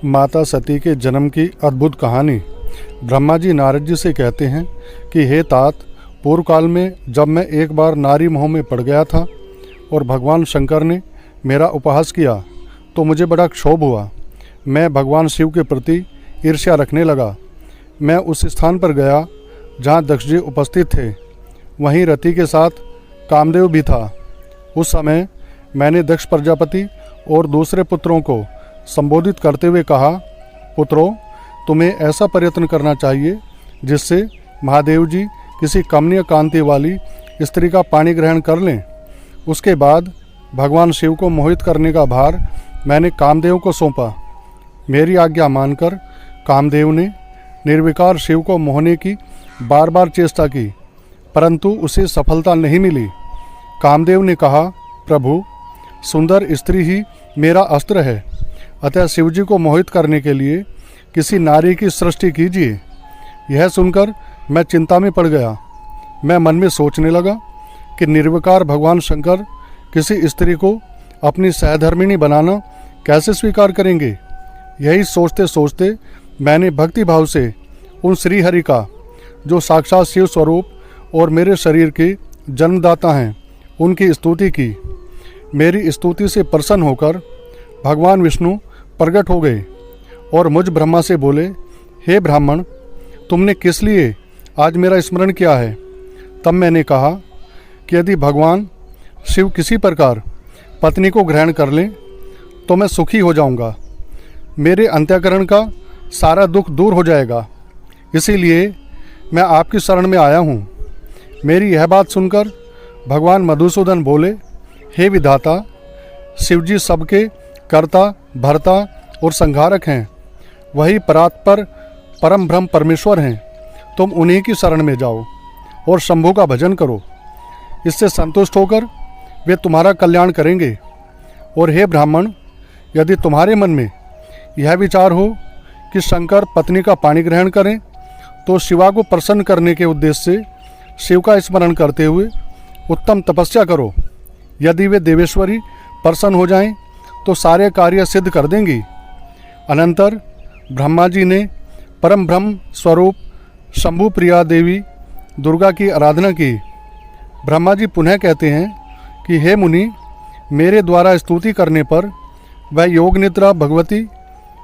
माता सती के जन्म की अद्भुत कहानी। ब्रह्मा जी नारद जी से कहते हैं कि हे तात, पूर्व काल में जब मैं एक बार नारी मोह में पड़ गया था और भगवान शंकर ने मेरा उपहास किया तो मुझे बड़ा क्षोभ हुआ। मैं भगवान शिव के प्रति ईर्ष्या रखने लगा। मैं उस स्थान पर गया जहाँ दक्ष जी उपस्थित थे। वहीं रति के साथ कामदेव भी था। उस समय मैंने दक्ष प्रजापति और दूसरे पुत्रों को संबोधित करते हुए कहा, पुत्रों, तुम्हें ऐसा प्रयत्न करना चाहिए जिससे महादेव जी किसी कमनीय कांति वाली स्त्री का पानी ग्रहण कर लें। उसके बाद भगवान शिव को मोहित करने का भार मैंने कामदेव को सौंपा। मेरी आज्ञा मानकर कामदेव ने निर्विकार शिव को मोहने की बार बार चेष्टा की, परंतु उसे सफलता नहीं मिली। कामदेव ने कहा, प्रभु, सुंदर स्त्री ही मेरा अस्त्र है, अतः शिवजी को मोहित करने के लिए किसी नारी की सृष्टि कीजिए। यह सुनकर मैं चिंता में पड़ गया। मैं मन में सोचने लगा कि निर्विकार भगवान शंकर किसी स्त्री को अपनी सहधर्मिणी बनाना कैसे स्वीकार करेंगे। यही सोचते सोचते मैंने भक्ति भाव से उन श्रीहरि का, जो साक्षात शिव स्वरूप और मेरे शरीर के जन्मदाता हैं, उनकी स्तुति की। मेरी स्तुति से प्रसन्न होकर भगवान विष्णु प्रकट हो गए और मुझ ब्रह्मा से बोले, हे ब्राह्मण, तुमने किस लिए आज मेरा स्मरण किया है। तब मैंने कहा कि यदि भगवान शिव किसी प्रकार पत्नी को ग्रहण कर लें तो मैं सुखी हो जाऊंगा। मेरे अंतःकरण का सारा दुख दूर हो जाएगा। इसीलिए मैं आपकी शरण में आया हूँ। मेरी यह बात सुनकर भगवान मधुसूदन बोले, हे विधाता, शिवजी सबके कर्ता, भर्ता और संहारक हैं। वही परात्पर परम ब्रह्म परमेश्वर हैं। तुम उन्हीं की शरण में जाओ और शंभु का भजन करो। इससे संतुष्ट होकर वे तुम्हारा कल्याण करेंगे। और हे ब्राह्मण, यदि तुम्हारे मन में यह विचार हो कि शंकर पत्नी का पानी ग्रहण करें तो शिवा को प्रसन्न करने के उद्देश्य से शिव का स्मरण करते हुए उत्तम तपस्या करो। यदि वे देवेश्वरी प्रसन्न हो जाएं तो सारे कार्य सिद्ध कर देंगी। अनंतर ब्रह्मा जी ने परम ब्रह्म स्वरूप शंभु प्रिया देवी दुर्गा की आराधना की। ब्रह्मा जी पुनः कहते हैं कि हे मुनि, मेरे द्वारा स्तुति करने पर वह योग निद्रा भगवती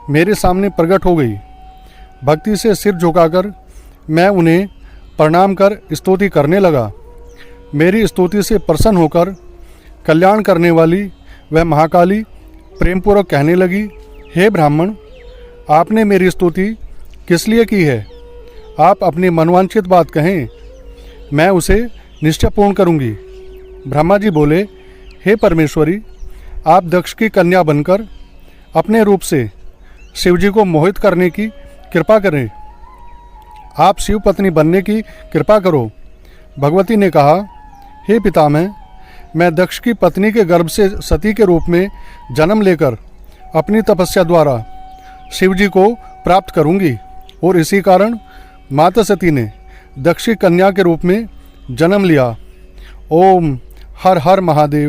मेरे सामने प्रकट हो गई। भक्ति से सिर झुकाकर मैं उन्हें प्रणाम कर स्तुति करने लगा। मेरी स्तुति से प्रसन्न होकर कल्याण करने वाली वह महाकाली प्रेमपूर्वक कहने लगी, हे ब्राह्मण, आपने मेरी स्तुति किस लिए की है। आप अपनी मनवांछित बात कहें, मैं उसे निश्चय पूर्ण करूँगी। ब्रह्मा जी बोले, हे परमेश्वरी, आप दक्ष की कन्या बनकर अपने रूप से शिवजी को मोहित करने की कृपा करें। आप शिव पत्नी बनने की कृपा करो। भगवती ने कहा, हे पितामह, मैं दक्ष की पत्नी के गर्भ से सती के रूप में जन्म लेकर अपनी तपस्या द्वारा शिवजी को प्राप्त करूंगी। और इसी कारण माता सती ने दक्ष की कन्या के रूप में जन्म लिया। ओम हर हर महादेव।